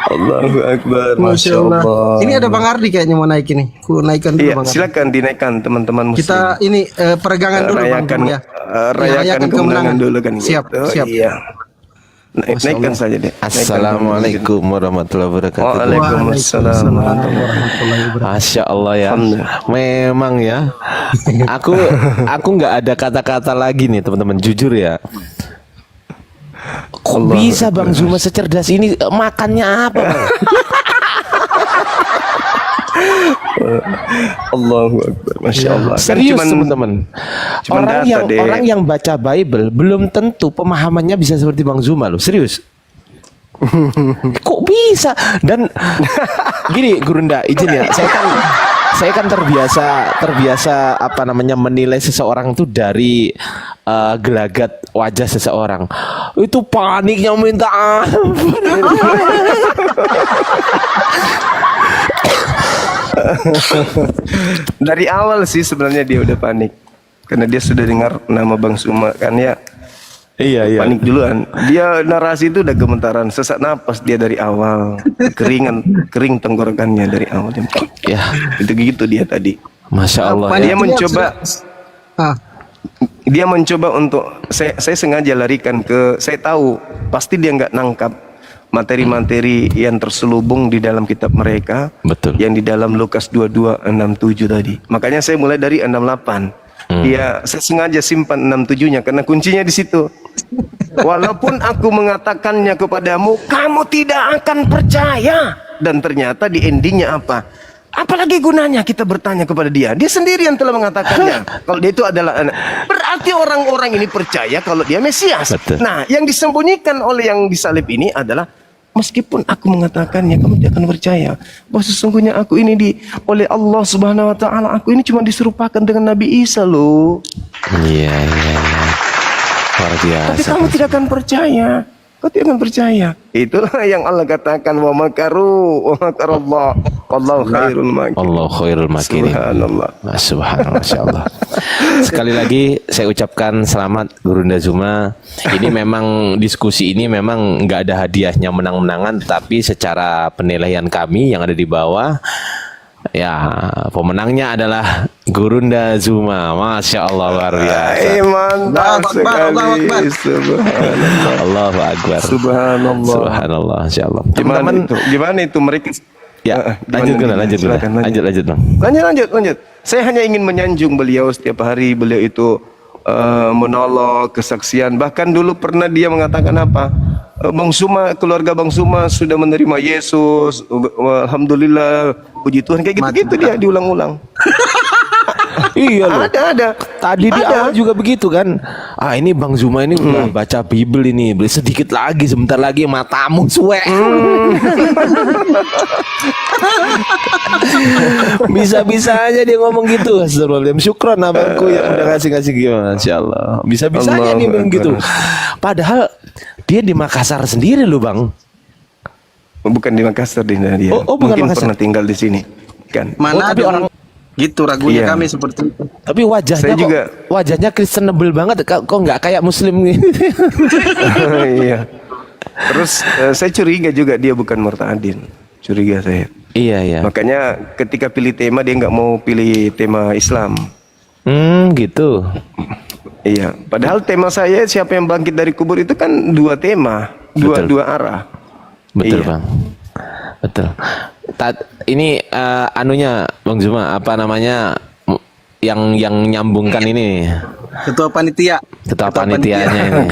Speaker 1: Allahu Akbar.
Speaker 3: Masya Allah. Ini ada Bang Ardi kayaknya mau naik ini. Ku naikkan dulu
Speaker 1: Iya,
Speaker 3: Bang Ardi.
Speaker 1: silakan dinaikkan teman-teman muslim.
Speaker 3: Kita ini peregangan dulu Bang
Speaker 1: rayakan,
Speaker 3: dulu ya.
Speaker 1: rayakan kemenangan dulu kan.
Speaker 3: Siap,
Speaker 1: gitu.
Speaker 3: siap.
Speaker 1: Iya. Naikkan saja deh.
Speaker 4: Assalamualaikum warahmatullahi wabarakatuh.
Speaker 1: Waalaikumsalam warahmatullahi wabarakatuh.
Speaker 4: Masya Allah ya. Memang ya. Aku nggak ada kata-kata lagi nih teman-teman, jujur ya. Kok bisa Bang Zuma secerdas ini, makannya apa Bang?
Speaker 1: Allahu Akbar. Masya Allah.
Speaker 4: Serius
Speaker 1: Kan
Speaker 4: teman-teman. Orang yang baca Bible belum tentu pemahamannya bisa seperti Bang Zuma loh. Serius. Kok bisa? Dan gini Gurunda, izin ya. Saya kan terbiasa apa namanya menilai seseorang tuh dari gelagat wajah seseorang. Itu paniknya minta ampun.
Speaker 1: Dari awal sih sebenarnya dia udah panik. Karena dia sudah dengar nama Bang Zuma kan ya.
Speaker 4: Iya.
Speaker 1: Panik duluan. Dia narasi itu udah gemetaran, sesak napas dia dari awal. Kering tenggorokannya dari awal.
Speaker 4: Ya,
Speaker 1: Itu gitu dia tadi.
Speaker 4: Masya Allah.
Speaker 1: Dia
Speaker 4: Ya.
Speaker 1: mencoba
Speaker 3: Ah,
Speaker 1: Dia mencoba untuk saya sengaja larikan ke, saya tahu pasti dia nggak nangkap materi-materi yang terselubung di dalam kitab mereka.
Speaker 4: Betul.
Speaker 1: Yang di dalam Lukas 22:67 tadi. Makanya saya mulai dari 68. Saya sengaja simpan 67-nya karena kuncinya di situ. Walaupun aku mengatakannya kepadamu, kamu tidak akan percaya. Dan ternyata di endingnya apa? Apalagi gunanya kita bertanya kepada dia? Dia sendiri yang telah mengatakannya. Kalau dia itu adalah anak. Berarti orang-orang ini percaya kalau dia Mesias.
Speaker 4: Betul.
Speaker 1: Nah, yang disembunyikan oleh yang disalib ini adalah meskipun aku mengatakannya, kamu tidak akan percaya bahwa sesungguhnya aku ini oleh Allah Subhanahu wa taala, aku ini cuma diserupakan dengan Nabi Isa loh.
Speaker 4: Iya, iya, iya. Luar biasa.
Speaker 1: Tapi kamu tidak akan percaya. Kau tidak akan percaya. Itulah yang Allah katakan, wa makaru wa makarallah wallahu khairul makirin.
Speaker 4: Allah khairul makirin.
Speaker 1: Subhanallah.
Speaker 4: Subhanallah, Masya Allah. Sekali lagi saya ucapkan selamat Gurunda Zuma. Ini memang diskusi ini memang nggak ada hadiahnya menang-menangan, tapi secara penilaian kami yang ada di bawah, ya pemenangnya adalah Gurunda Zuma. Masya Allah, luar biasa.
Speaker 1: Mantap sekali. Subhanallah.
Speaker 4: Allahu Akbar.
Speaker 1: Subhanallah.
Speaker 4: Subhanallah, Masya Allah.
Speaker 1: Gimana
Speaker 4: Teman-teman,
Speaker 1: itu? Gimana itu mereka?
Speaker 4: ya
Speaker 1: Gimana
Speaker 4: lanjut
Speaker 1: gimana?
Speaker 4: lanjut
Speaker 1: Silakan,
Speaker 4: lanjut bang.
Speaker 1: Lanjut. Saya hanya ingin menyanjung beliau setiap hari. Beliau itu monolog, kesaksian. Bahkan dulu pernah dia mengatakan apa? Bang Suma, keluarga Bang Suma sudah menerima Yesus. Alhamdulillah, puji Tuhan. Kayak gitu-gitu dia diulang-ulang.
Speaker 4: Iya loh.
Speaker 1: Ada.
Speaker 4: Tadi di
Speaker 1: Ada.
Speaker 4: awal juga begitu kan. Ah, ini Bang Zuma ini udah baca Bible ini. Beli sedikit lagi, sebentar lagi matamu suwe. Bisa-bisa aja dia ngomong gitu. Astagfirullahaladzim. Syukron abangku yang udah ngasih gimana. Masya Allah. Bisa-bisa aja
Speaker 1: Allahu
Speaker 4: nih Bang
Speaker 1: Akbar.
Speaker 4: gitu. Padahal dia di Makassar sendiri loh Bang.
Speaker 1: Bukan di Makassar dia.
Speaker 4: Oh, bukan
Speaker 1: Mungkin
Speaker 4: Makassar.
Speaker 1: pernah tinggal di sini. Kan.
Speaker 3: Mana
Speaker 4: tapi
Speaker 3: ada
Speaker 4: orang-
Speaker 3: gitu ragunya
Speaker 1: Iya.
Speaker 3: kami seperti itu.
Speaker 4: Tapi wajahnya
Speaker 1: Saya
Speaker 4: kok,
Speaker 1: juga.
Speaker 4: wajahnya Kristenable banget. Kok nggak kayak Muslim gitu.
Speaker 1: Iya. Terus saya curiga juga dia bukan Murtadin. Curiga saya.
Speaker 4: Iya ya.
Speaker 1: Makanya ketika pilih tema dia nggak mau pilih tema Islam.
Speaker 4: Gitu.
Speaker 1: Iya. Padahal tema saya siapa yang bangkit dari kubur itu kan dua tema,
Speaker 4: Betul.
Speaker 1: dua arah.
Speaker 4: Betul
Speaker 1: Iya.
Speaker 4: Bang. Betul. Ini anunya Bang Zuma apa namanya yang nyambungkan ini
Speaker 3: Ketua panitia.
Speaker 4: ketua panitianya ini.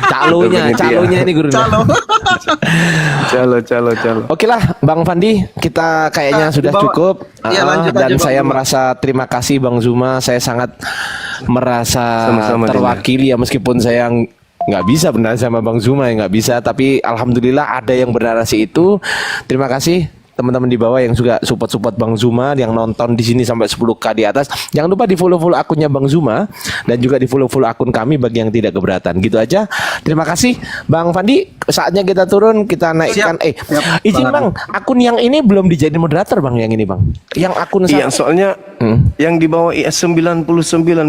Speaker 4: Calonya
Speaker 1: Panitia.
Speaker 4: ini guru.
Speaker 1: Calo.
Speaker 4: Oke lah Bang Fandi, kita kayaknya sudah
Speaker 3: dibawa.
Speaker 4: cukup.
Speaker 3: Iya, lanjut
Speaker 4: Dan
Speaker 3: aja, Bang
Speaker 4: saya
Speaker 3: Zuma.
Speaker 4: merasa terima kasih Bang Zuma. Saya sangat merasa
Speaker 1: Sama-sama,
Speaker 4: terwakili ya, meskipun saya nggak bisa benar sama Bang Zuma ya nggak bisa, tapi alhamdulillah ada yang bernarasi itu. Terima kasih teman-teman di bawah yang juga support Bang Zuma, yang nonton di sini sampai 10K di atas. Jangan lupa di follow akunnya Bang Zuma dan juga di follow akun kami bagi yang tidak keberatan. Gitu aja. Terima kasih Bang Fandi. Saatnya kita turun, kita naikkan.
Speaker 3: Siap.
Speaker 4: Izin Bang, akun yang ini belum dijadiin moderator Bang, yang ini Bang. Yang akun
Speaker 1: Iya, soalnya yang di bawah IS 99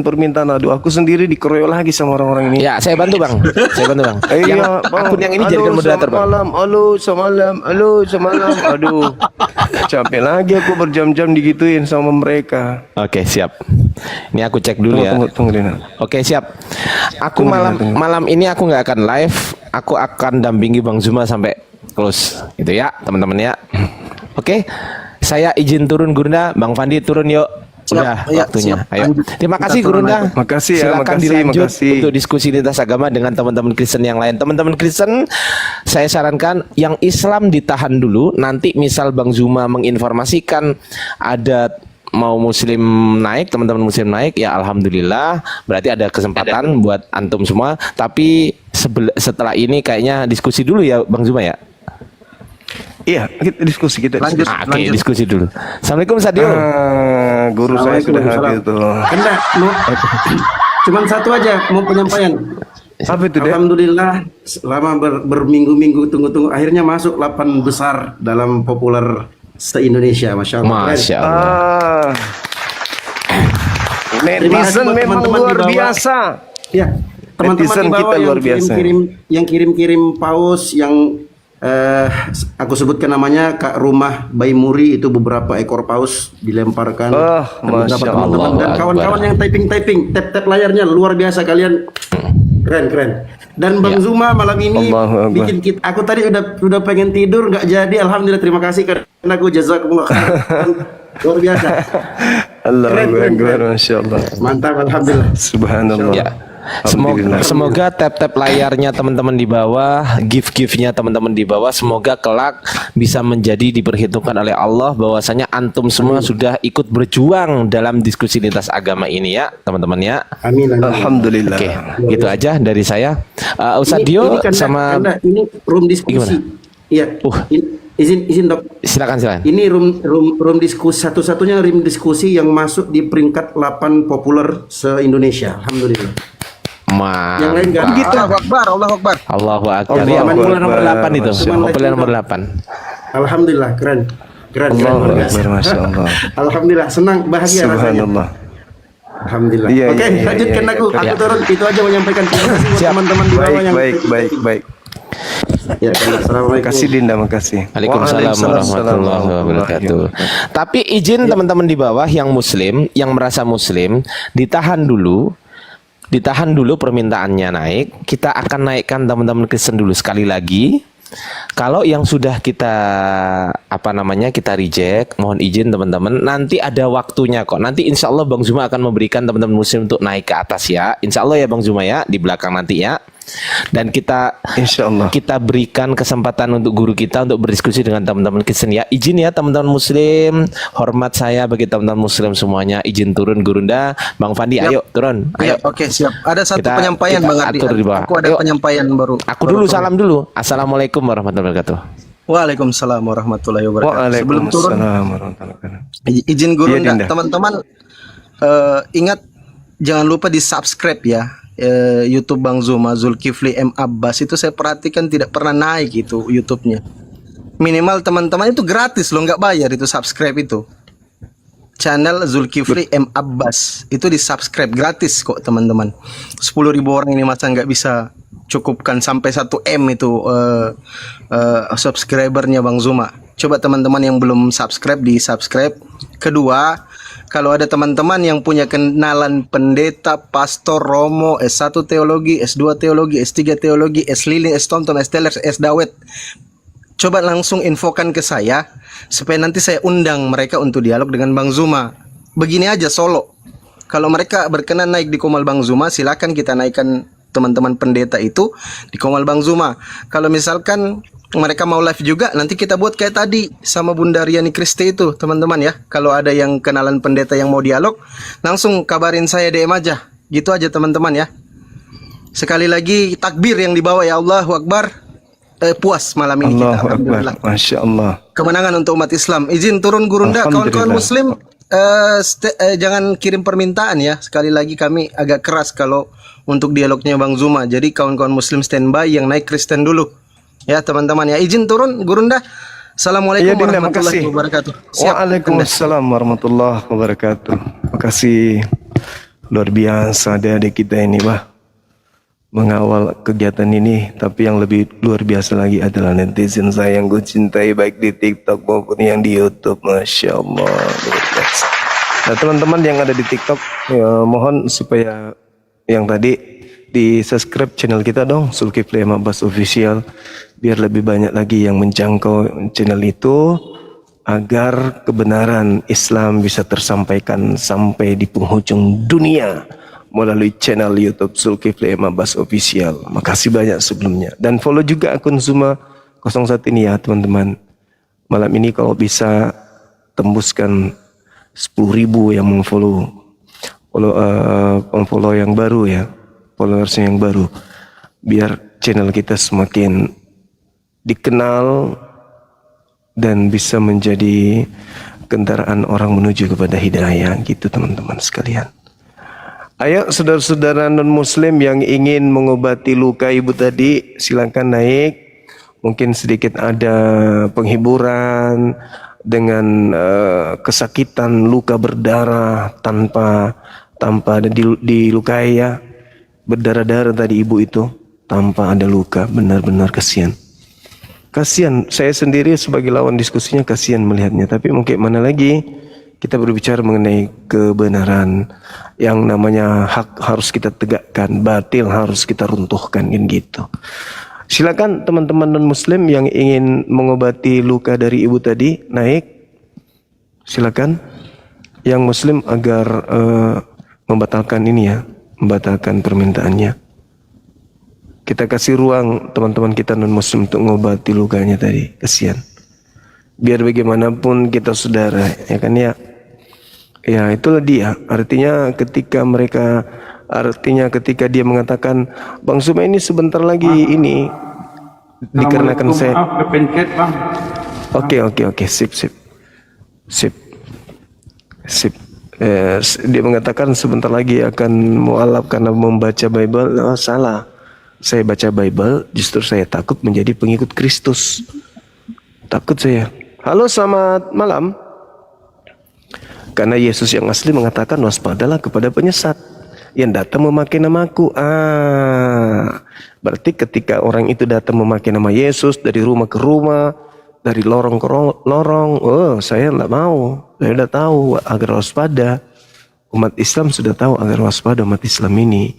Speaker 1: permintaan aduh, aku sendiri dikeroyok lagi sama orang-orang ini.
Speaker 4: Ya, saya bantu Bang. Bang. Yang
Speaker 1: Iya, Bang.
Speaker 4: akun yang ini jadikan moderator Bang.
Speaker 1: Halo, semalam. Aduh. Capek lagi aku berjam-jam digituin sama mereka.
Speaker 4: Oke, siap. Ini aku cek dulu ya.
Speaker 1: Tunggu Dina.
Speaker 4: Oke, siap. Aku
Speaker 1: Tunggu,
Speaker 4: malam
Speaker 1: tunggu.
Speaker 4: ini aku nggak akan live. Aku akan dampingi Bang Zuma sampai close. Gitu ya, teman-teman ya. Oke. Saya izin turun Gurunda, Bang Fandi turun yuk. Udah
Speaker 3: ya,
Speaker 4: waktunya.
Speaker 3: siap.
Speaker 4: Ayo.
Speaker 3: Lanjut.
Speaker 4: Terima
Speaker 3: Kita
Speaker 4: kasih
Speaker 3: turun
Speaker 4: Gurunda.
Speaker 3: aja.
Speaker 1: Makasih ya,
Speaker 4: Silakan
Speaker 1: makasih,
Speaker 4: dilanjut
Speaker 1: makasih.
Speaker 4: untuk diskusi lintas agama dengan teman-teman Kristen yang lain. Teman-teman Kristen, saya sarankan yang Islam ditahan dulu. Nanti misal Bang Zuma menginformasikan ada mau Muslim naik, teman-teman Muslim naik, ya alhamdulillah. Berarti ada kesempatan buat antum semua. Tapi setelah ini kayaknya diskusi dulu ya Bang Zuma ya.
Speaker 1: Iya, kita diskusi.
Speaker 3: Lanjut.
Speaker 4: Oke, diskusi dulu. Assalamualaikum Sadio.
Speaker 1: Guru saya sudah hadir tuh.
Speaker 5: Enggak, cuman satu aja mau penyampaian.
Speaker 1: Apa itu deh?
Speaker 5: Alhamdulillah selama berminggu-minggu tunggu-tunggu akhirnya masuk 8 besar dalam populer se-Indonesia, Masya Allah.
Speaker 4: Masya Allah.
Speaker 5: Terima kasih
Speaker 1: Netizen
Speaker 5: buat
Speaker 1: memang
Speaker 5: teman-teman
Speaker 1: luar
Speaker 5: di bawah.
Speaker 1: biasa.
Speaker 5: Ya, teman-teman
Speaker 1: Netizen
Speaker 5: di bawah
Speaker 1: kita luar biasa.
Speaker 5: yang kirim-kirim paus yang aku sebutkan namanya Kak Rumah Bayi Muri, itu beberapa ekor paus dilemparkan.
Speaker 1: Oh,
Speaker 5: Dan beberapa
Speaker 1: Masya
Speaker 5: teman-teman
Speaker 4: Allah.
Speaker 5: dan kawan-kawan yang typing, tap layarnya luar biasa kalian. Keren. Dan Bang Zuma malam ini
Speaker 1: Allahu Akbar.
Speaker 5: bikin kita, aku tadi udah pengen tidur nggak jadi. Alhamdulillah, terima kasih karena aku jazakumullah khairan. Luar biasa.
Speaker 1: Allahu
Speaker 5: Keren.
Speaker 1: Akbar, Masya Allah.
Speaker 5: Mantap, alhamdulillah.
Speaker 1: Subhanallah.
Speaker 4: Ya.
Speaker 1: Alhamdulillah.
Speaker 4: Semoga tap layarnya teman-teman di bawah, gift-giftnya teman-teman di bawah, semoga kelak bisa menjadi diperhitungkan oleh Allah bahwasanya antum semua sudah ikut berjuang dalam diskusi lintas agama ini ya, teman-teman ya.
Speaker 5: Amin.
Speaker 1: Alhamdulillah.
Speaker 4: Oke, gitu aja dari saya. Ustaz Dio
Speaker 5: ini
Speaker 4: sama
Speaker 5: karena ini room diskusi.
Speaker 4: Gimana?
Speaker 5: Iya.
Speaker 4: Uh.
Speaker 5: Izin dok.
Speaker 4: Silakan.
Speaker 5: Ini room diskusi satu-satunya room diskusi yang masuk di peringkat 8 populer se-Indonesia. Alhamdulillah. Yang lain nggak
Speaker 3: Begitu. Allahu Akbar, Allahu Akbar.
Speaker 4: Allahu Akbar.
Speaker 1: Allahu
Speaker 4: Yang populer
Speaker 1: Akbar.
Speaker 4: nomor 8 itu.
Speaker 5: Cuman
Speaker 4: Populer
Speaker 5: like
Speaker 4: nomor
Speaker 5: itu.
Speaker 4: 8.
Speaker 5: Alhamdulillah, keren.
Speaker 1: Allahu
Speaker 5: luar biasa.
Speaker 1: Akbar, Masya Allah.
Speaker 5: Alhamdulillah, senang, bahagia rasanya.
Speaker 1: Subhanallah.
Speaker 5: Alhamdulillah.
Speaker 1: Iya,
Speaker 5: Oke,
Speaker 1: iya, iya,
Speaker 5: lanjutkan
Speaker 1: iya,
Speaker 5: aku.
Speaker 1: iya.
Speaker 5: Aku turun itu aja menyampaikan terima kasih buat
Speaker 4: Siap.
Speaker 5: teman-teman di bawah yang
Speaker 1: Baik.
Speaker 5: Ya, assalamualaikum.
Speaker 1: Makasih Dinda, makasih.
Speaker 4: Waalaikumsalam warahmatullahi wabarakatuh. Tapi izin teman-teman di bawah yang muslim, yang merasa muslim, ditahan dulu permintaannya naik. Kita akan naikkan teman-teman Kristen dulu sekali lagi. Kalau yang sudah kita kita reject, mohon izin teman-teman. Nanti ada waktunya kok. Nanti insya Allah Bang Zuma akan memberikan teman-teman muslim untuk naik ke atas ya. Insya Allah ya Bang Zuma ya, di belakang nanti ya. Dan kita
Speaker 1: Insya Allah.
Speaker 4: kita berikan kesempatan untuk guru kita untuk berdiskusi dengan teman-teman Kristen ya. Izin ya teman-teman muslim, hormat saya bagi teman-teman muslim semuanya. Izin turun Gurunda, Bang Fandi, ayo turun.
Speaker 3: Ya,
Speaker 4: Ayo.
Speaker 3: oke, siap. Ada satu
Speaker 4: Kita-
Speaker 3: penyampaian
Speaker 4: kita
Speaker 3: Bang Ardi.
Speaker 4: atur di bawah.
Speaker 3: Aku ada
Speaker 4: Ayo.
Speaker 3: penyampaian baru.
Speaker 4: Aku dulu salam dulu. Assalamualaikum warahmatullahi wabarakatuh.
Speaker 3: Waalaikumsalam warahmatullahi wabarakatuh. Sebelum turun,
Speaker 1: Waalaikumsalam warahmatullahi wabarakatuh.
Speaker 3: izin guru
Speaker 1: Iya,
Speaker 3: enggak,
Speaker 1: Dinda.
Speaker 3: teman-teman ingat jangan lupa di subscribe ya. YouTube Bang Zuma, Zulkifli M Abbas itu saya perhatikan tidak pernah naik itu YouTube-nya. Minimal teman-teman itu gratis loh, nggak bayar itu subscribe itu. Channel Zulkifli M Abbas itu di subscribe gratis kok teman-teman. 10.000 orang ini masa nggak bisa cukupkan sampai 1 M itu subscribernya Bang Zuma. Coba teman-teman yang belum subscribe di subscribe. Kedua, kalau ada teman-teman yang punya kenalan pendeta, pastor, romo, S1 teologi, S2 teologi, S3 teologi, S Lilin, S Tonton, S Teler, S Dawet, coba langsung infokan ke saya supaya nanti saya undang mereka untuk dialog dengan Bang Zuma. Begini aja solo. Kalau mereka berkenan naik di Komal Bang Zuma, silakan kita naikkan teman-teman pendeta itu di Komal Bang Zuma. Kalau misalkan mereka mau live juga, nanti kita buat kayak tadi sama Bunda Riani Kristi itu, teman-teman ya. Kalau ada yang kenalan pendeta yang mau dialog, langsung kabarin saya DM aja. Gitu aja teman-teman ya. Sekali lagi takbir yang dibawa ya, Allahu Akbar. Puas malam ini kita,
Speaker 1: Allahu Akbar.
Speaker 3: alhamdulillah.
Speaker 1: Masya Allah.
Speaker 3: Kemenangan untuk umat Islam. Izin turun Gurunda, kawan-kawan
Speaker 1: Alhamdulillah.
Speaker 3: muslim jangan kirim permintaan ya. Sekali lagi kami agak keras kalau untuk dialognya Bang Zuma. Jadi kawan-kawan muslim standby, yang naik Kristen dulu. Ya teman-teman ya, izin turun Gurunda. Assalamualaikum
Speaker 1: Iya, Dinda,
Speaker 3: warahmatullahi
Speaker 1: makasih.
Speaker 3: wabarakatuh. Siap,
Speaker 1: Waalaikumsalam warahmatullahi wabarakatuh. Makasih luar biasa adik-adik kita ini, bah, mengawal kegiatan ini. Tapi yang lebih luar biasa lagi adalah netizen saya yang gue cintai, baik di TikTok maupun yang di YouTube. Masya Allah, luar biasa. Nah teman-teman yang ada di TikTok, ya, mohon supaya yang tadi di subscribe channel kita dong, Zulkifli M Abbas Official, biar lebih banyak lagi yang menjangkau channel itu, agar kebenaran Islam bisa tersampaikan sampai di penghujung dunia melalui channel YouTube Zulkifli M Abbas Official. Makasih banyak sebelumnya, dan follow juga akun Zuma 01 ini ya teman-teman. Malam ini kalau bisa tembuskan 10.000 yang follow yang baru ya, followers yang baru, biar channel kita semakin dikenal dan bisa menjadi kendaraan orang menuju kepada hidayah gitu teman-teman sekalian. Ayo saudara-saudara non-muslim yang ingin mengobati luka ibu tadi, silakan naik. Mungkin sedikit ada penghiburan dengan kesakitan luka berdarah tanpa ada dilukai ya. Berdarah-darah tadi ibu itu tanpa ada luka, benar-benar kasihan. Kasihan, saya sendiri sebagai lawan diskusinya kasihan melihatnya. Tapi mungkin mana lagi kita berbicara mengenai kebenaran, yang namanya hak harus kita tegakkan, batil harus kita runtuhkan kan gitu. Silakan teman-teman non muslim yang ingin mengobati luka dari ibu tadi naik. Silakan. Yang muslim agar membatalkan ini ya, membatalkan permintaannya. Kita kasih ruang teman-teman kita non muslim untuk mengobati lukanya tadi, kasihan. Biar bagaimanapun kita saudara, ya kan ya. Ya itulah dia. Artinya ketika dia mengatakan Bang Zuma ini sebentar lagi ini Dikarenakan saya
Speaker 6: Maaf, kepencet bang.
Speaker 1: Oke, sip. Dia mengatakan sebentar lagi akan mualaf karena membaca Bible. Oh, salah. Saya baca Bible, justru saya takut menjadi pengikut Kristus. Takut saya. Halo, selamat malam. Karena Yesus yang asli mengatakan waspadalah kepada penyesat yang datang memakai namaku. Berarti ketika orang itu datang memakai nama Yesus dari rumah ke rumah, dari lorong ke lorong, saya tidak mau. Saya sudah tahu agar waspada. Umat Islam sudah tahu agar waspada umat Islam ini.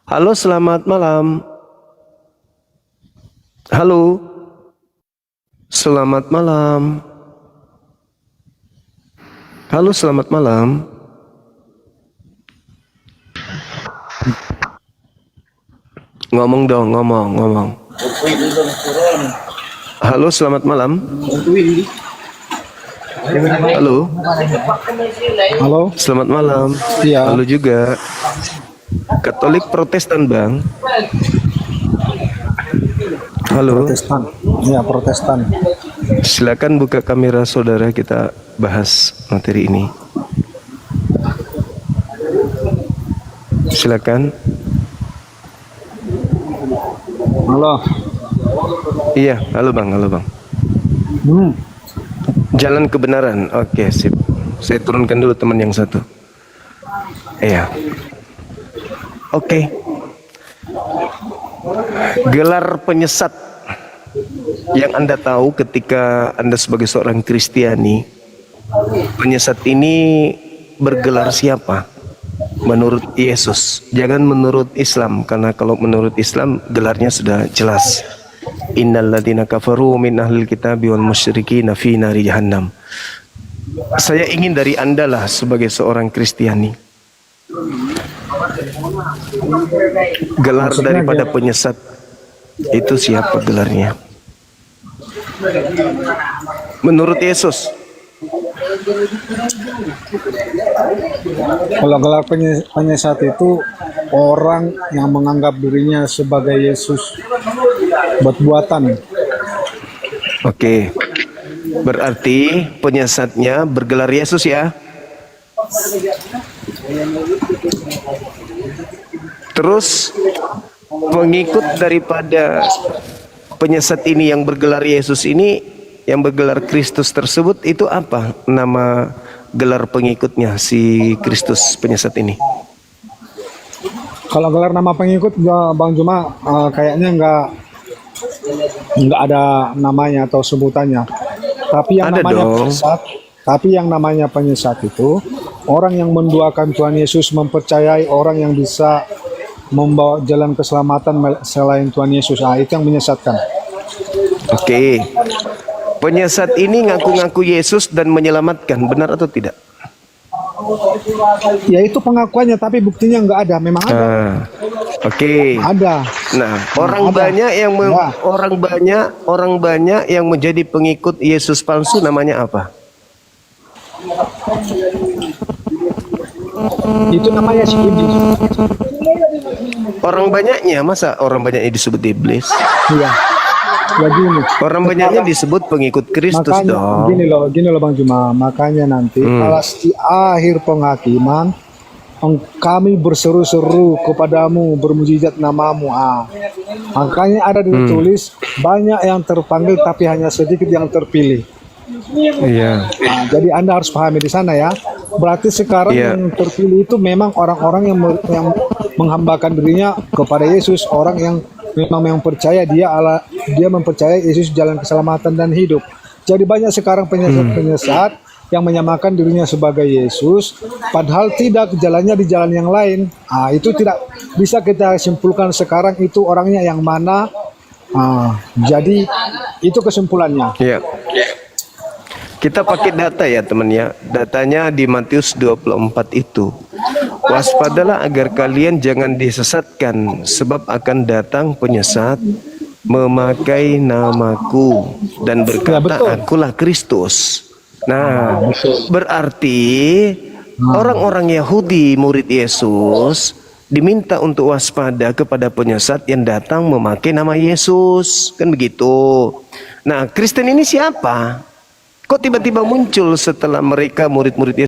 Speaker 1: Halo, selamat malam. Halo, selamat malam. Halo, selamat malam. Ngomong dong, ngomong. Halo, selamat malam. Halo, selamat malam.
Speaker 3: Iya.
Speaker 1: Halo juga. Katolik Protestan, Bang. Halo.
Speaker 3: Protestan. Iya, Protestan.
Speaker 1: Silakan buka kamera saudara, kita bahas materi ini. Silakan.
Speaker 3: Halo.
Speaker 1: Iya, halo Bang. Jalan kebenaran. Oke, sip. Saya turunkan dulu teman yang satu. Iya. Oke. Gelar penyesat yang Anda tahu ketika Anda sebagai seorang Kristiani, penyesat ini bergelar siapa? Menurut Yesus, jangan menurut Islam, karena kalau menurut Islam gelarnya sudah jelas. Innal ladzina kafaru min ahlil kitabi wal musyrikina fi nari jahannam. Saya ingin dari Anda lah sebagai seorang Kristiani, gelar daripada penyesat itu siapa gelarnya? Menurut Yesus.
Speaker 7: Kalau gelar penyesat itu orang yang menganggap dirinya sebagai Yesus buat-buatan.
Speaker 1: Oke. Berarti penyesatnya bergelar Yesus ya. Terus pengikut daripada penyesat ini yang bergelar Yesus ini, yang bergelar Kristus tersebut, itu apa nama gelar pengikutnya si Kristus penyesat ini?
Speaker 7: Kalau gelar nama pengikut Bang Juma kayaknya nggak ada namanya atau sebutannya. Tapi yang
Speaker 1: Ada
Speaker 7: namanya
Speaker 1: dong.
Speaker 7: penyesat, itu orang yang menduakan Tuhan Yesus, mempercayai orang yang bisa membawa jalan keselamatan selain Tuhan Yesus. Itu yang menyesatkan.
Speaker 1: Oke. Penyesat ini ngaku-ngaku Yesus dan menyelamatkan, benar atau tidak?
Speaker 7: Ya itu pengakuannya, tapi buktinya nggak ada. Memang ada.
Speaker 1: Oke.
Speaker 7: Ada.
Speaker 1: Nah, orang banyak yang menjadi pengikut Yesus palsu namanya apa?
Speaker 7: Itu namanya si iblis.
Speaker 1: Orang banyaknya, masa orang banyaknya disebut iblis?
Speaker 7: Iya. Ya gini.
Speaker 1: Orang banyaknya disebut pengikut Kristus
Speaker 7: Makanya
Speaker 1: dong.
Speaker 7: gini loh Bang Juma. Makanya nanti kalau di akhir penghakiman kami berseru-seru kepadamu, bermujizat namamu. Makanya ada ditulis banyak yang terpanggil tapi hanya sedikit yang terpilih.
Speaker 1: Iya.
Speaker 7: Jadi Anda harus pahami di sana ya. Berarti sekarang
Speaker 1: Iya.
Speaker 7: yang terpilih itu memang orang-orang yang menghambakan dirinya kepada Yesus, orang yang memang percaya dia mempercayai Yesus jalan keselamatan dan hidup. Jadi banyak sekarang penyesat yang menyamakan dirinya sebagai Yesus, padahal tidak, jalannya di jalan yang lain. Itu tidak bisa kita simpulkan sekarang itu orangnya yang mana. Jadi itu kesimpulannya.
Speaker 1: Iya. Kita pakai data ya teman ya. Datanya di Matius 24 itu. Waspadalah agar kalian jangan disesatkan, sebab akan datang penyesat memakai namaku dan berkata akulah Kristus. Nah, berarti orang-orang Yahudi murid Yesus diminta untuk waspada kepada penyesat yang datang memakai nama Yesus. Kan begitu. Nah, Kristen ini siapa? Kok tiba-tiba muncul setelah mereka murid-murid